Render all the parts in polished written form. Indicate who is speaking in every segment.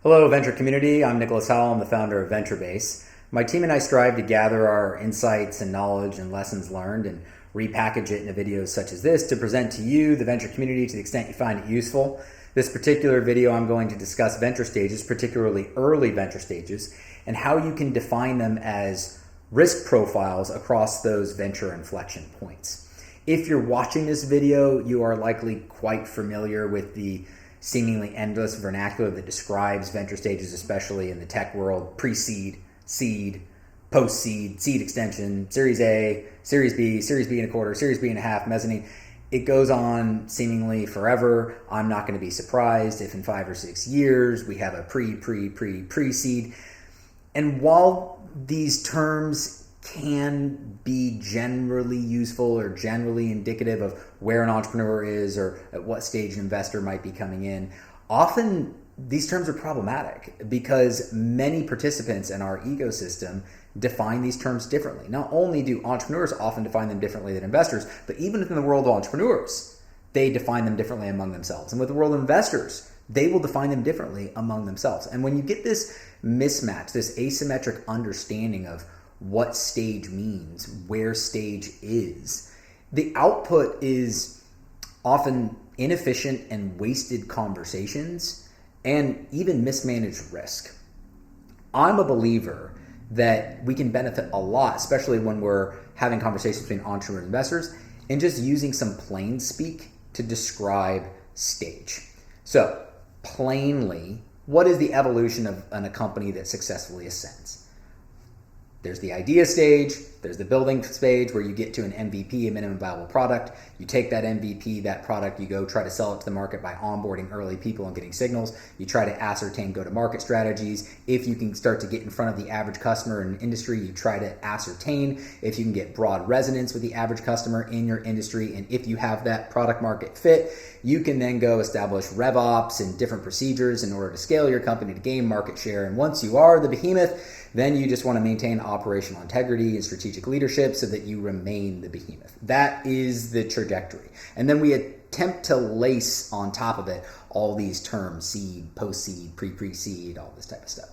Speaker 1: Hello, venture community. I'm Nicholas Howell. I'm the founder of VentureBase. My team and I strive to gather our insights and knowledge and lessons learned and repackage it into videos such as this to present to you, the venture community, to the extent you find it useful. This particular video, I'm going to discuss venture stages, particularly early venture stages, and how you can define them as risk profiles across those venture inflection points. If you're watching this video, you are likely quite familiar with the seemingly endless vernacular that describes venture stages, especially in the tech world: pre-seed, seed, post-seed, seed extension, Series A, Series B and a quarter, Series B and a half, mezzanine. It goes on seemingly forever. I'm not going to be surprised if in 5 or 6 years we have a pre-seed. And while these terms can be generally useful or generally indicative of where an entrepreneur is or at what stage an investor might be coming in, often these terms are problematic because many participants in our ecosystem define these terms differently. Not only do entrepreneurs often define them differently than investors, but even within the world of entrepreneurs, they define them differently among themselves. And with the world of investors, they will define them differently among themselves. And when you get this mismatch, this asymmetric understanding of what stage means, where stage is, the output is often inefficient and wasted conversations and even mismanaged risk. I'm a believer that we can benefit a lot, especially when we're having conversations between entrepreneurs and investors, in just using some plain speak to describe stage. So plainly, what is the evolution of a company that successfully ascends? There's the idea stage, there's the building stage where you get to an MVP, a minimum viable product. You take that MVP, that product, you go try to sell it to the market by onboarding early people and getting signals. You try to ascertain go-to-market strategies. If you can start to get in front of the average customer in an industry, you try to ascertain if you can get broad resonance with the average customer in your industry. And if you have that product market fit, you can then go establish RevOps and different procedures in order to scale your company to gain market share. And once you are the behemoth, then you just want to maintain operational integrity and strategic leadership so that you remain the behemoth. That is the trajectory. And then we attempt to lace on top of it all these terms: seed, post-seed, pre-seed, all this type of stuff.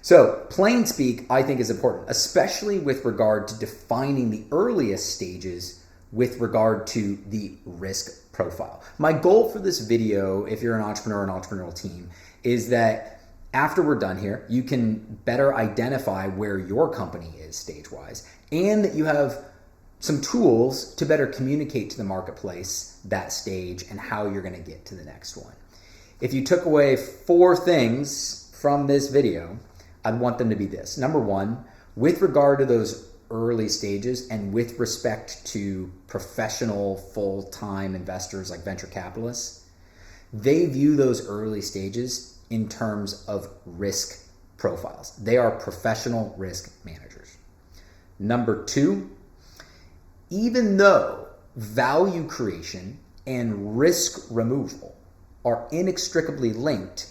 Speaker 1: So plain speak, I think, is important, especially with regard to defining the earliest stages with regard to the risk profile. My goal for this video, if you're an entrepreneur, an entrepreneurial team, is that after we're done here, you can better identify where your company is stage-wise, and that you have some tools to better communicate to the marketplace that stage and how you're going to get to the next one. If you took away 4 things from this video, I'd want them to be this. Number 1, with regard to those early stages and with respect to professional full-time investors like venture capitalists, they view those early stages in terms of risk profiles. They are professional risk managers. Number 2, even though value creation and risk removal are inextricably linked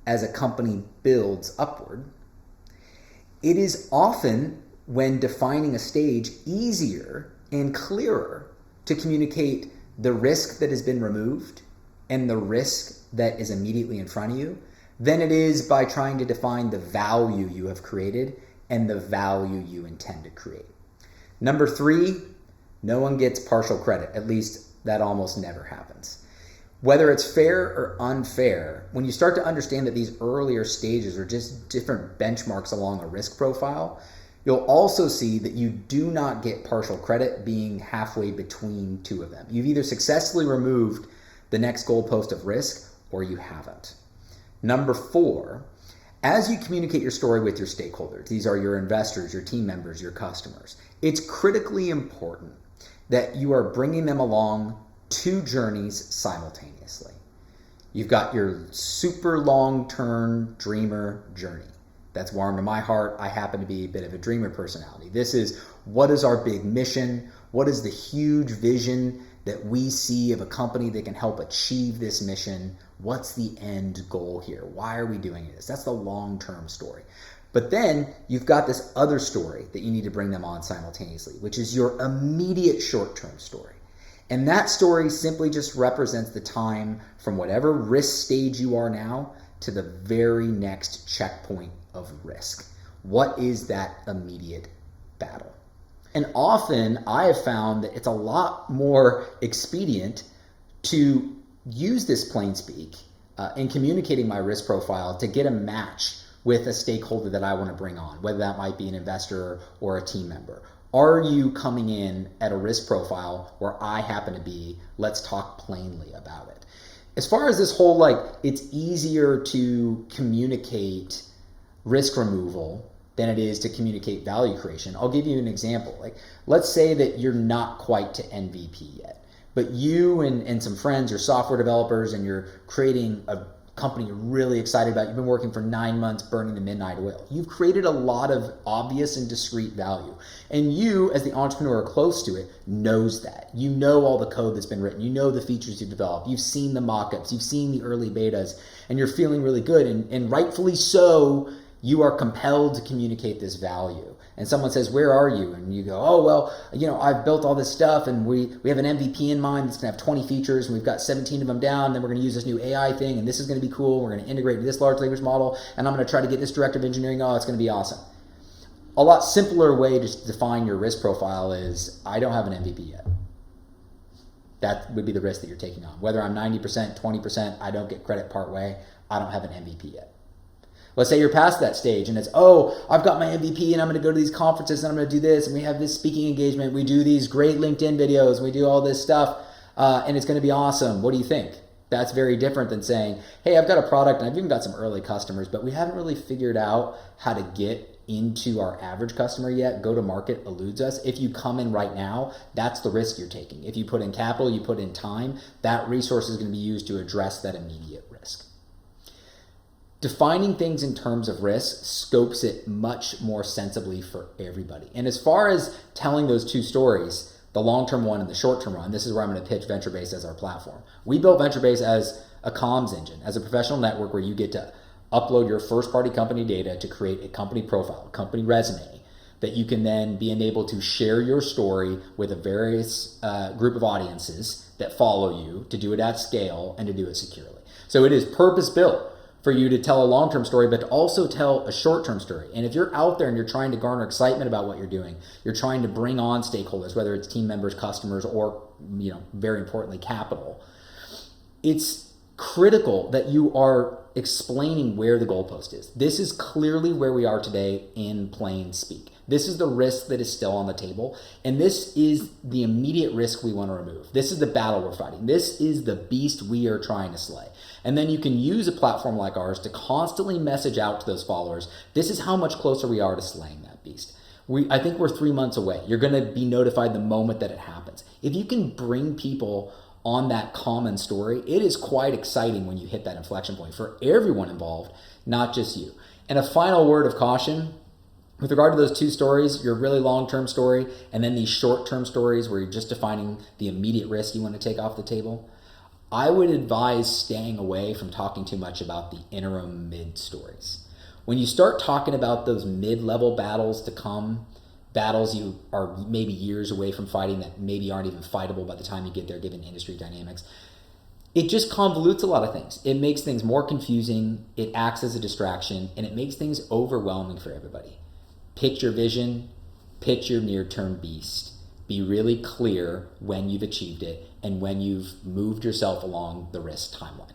Speaker 1: as a company builds upward, it is often, when defining a stage, easier and clearer to communicate the risk that has been removed and the risk that is immediately in front of you than it is by trying to define the value you have created and the value you intend to create. Number 3, no one gets partial credit. At least that almost never happens. Whether it's fair or unfair, when you start to understand that these earlier stages are just different benchmarks along a risk profile, you'll also see that you do not get partial credit being halfway between 2 of them. You've either successfully removed the next goalpost of risk or you haven't. Number 4, as you communicate your story with your stakeholders, these are your investors, your team members, your customers, it's critically important that you are bringing them along 2 journeys simultaneously. You've got your super long-term dreamer journey. That's warm to my heart. I happen to be a bit of a dreamer personality. This is, what is our big mission? What is the huge vision that we see of a company that can help achieve this mission? What's the end goal here? Why are we doing this? That's the long-term story. But then you've got this other story that you need to bring them on simultaneously, which is your immediate short-term story. And that story simply just represents the time from whatever risk stage you are now to the very next checkpoint of risk. What is that immediate battle? And often I have found that it's a lot more expedient to use this plain speak in communicating my risk profile to get a match with a stakeholder that I want to bring on, whether that might be an investor or a team member. Are you coming in at a risk profile where I happen to be? Let's talk plainly about it. As far as this whole, it's easier to communicate risk removal than it is to communicate value creation. I'll give you an example. Let's say that you're not quite to MVP yet, but you and some friends are software developers and you're creating a company you're really excited about. You've been working for 9 months burning the midnight oil. You've created a lot of obvious and discrete value. And you, as the entrepreneur close to it, knows that. You know all the code that's been written. You know the features you've developed. You've seen the mock-ups. You've seen the early betas. And you're feeling really good. And rightfully so, you are compelled to communicate this value. And someone says, where are you? And you go, oh, well, I've built all this stuff and we have an MVP in mind that's going to have 20 features and we've got 17 of them down. And then we're going to use this new AI thing and this is going to be cool. We're going to integrate with this large language model and I'm going to try to get this director of engineering. Oh, it's going to be awesome. A lot simpler way to define your risk profile is I don't have an MVP yet. That would be the risk that you're taking on. Whether I'm 90%, 20%, I don't get credit part way. I don't have an MVP yet. Let's say you're past that stage and it's, oh, I've got my MVP and I'm going to go to these conferences and I'm going to do this and we have this speaking engagement. We do these great LinkedIn videos. We do all this stuff and it's going to be awesome. What do you think? That's very different than saying, hey, I've got a product and I've even got some early customers, but we haven't really figured out how to get into our average customer yet. Go to market eludes us. If you come in right now, that's the risk you're taking. If you put in capital, you put in time, that resource is going to be used to address that immediate risk. Defining things in terms of risk scopes it much more sensibly for everybody. And as far as telling those two stories, the long-term one and the short-term one, this is where I'm going to pitch VentureBase as our platform. We built VentureBase as a comms engine, as a professional network where you get to upload your first-party company data to create a company profile, a company resume, that you can then be enabled to share your story with a various group of audiences that follow you, to do it at scale and to do it securely. So it is purpose-built for you to tell a long-term story, but to also tell a short-term story. And if you're out there and you're trying to garner excitement about what you're doing, you're trying to bring on stakeholders, whether it's team members, customers, or, very importantly, capital, it's critical that you are explaining where the goalpost is. This is clearly where we are today in plain speak. This is the risk that is still on the table, and this is the immediate risk we want to remove. This is the battle we're fighting. This is the beast we are trying to slay. And then you can use a platform like ours to constantly message out to those followers, this is how much closer we are to slaying that beast. I think we're 3 months away. You're going to be notified the moment that it happens. If you can bring people on that common story, it is quite exciting when you hit that inflection point for everyone involved, not just you. And a final word of caution, with regard to those two stories, your really long-term story and then these short-term stories where you're just defining the immediate risk you want to take off the table, I would advise staying away from talking too much about the interim mid stories. When you start talking about those mid-level battles to come, battles you are maybe years away from fighting that maybe aren't even fightable by the time you get there given industry dynamics, it just convolutes a lot of things. It makes things more confusing, it acts as a distraction, and it makes things overwhelming for everybody. Pick your vision, pick your near-term beast. Be really clear when you've achieved it and when you've moved yourself along the risk timeline.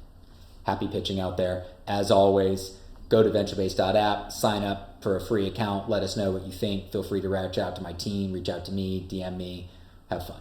Speaker 1: Happy pitching out there. As always, go to venturebase.app, sign up for a free account, let us know what you think. Feel free to reach out to my team, reach out to me, DM me, have fun.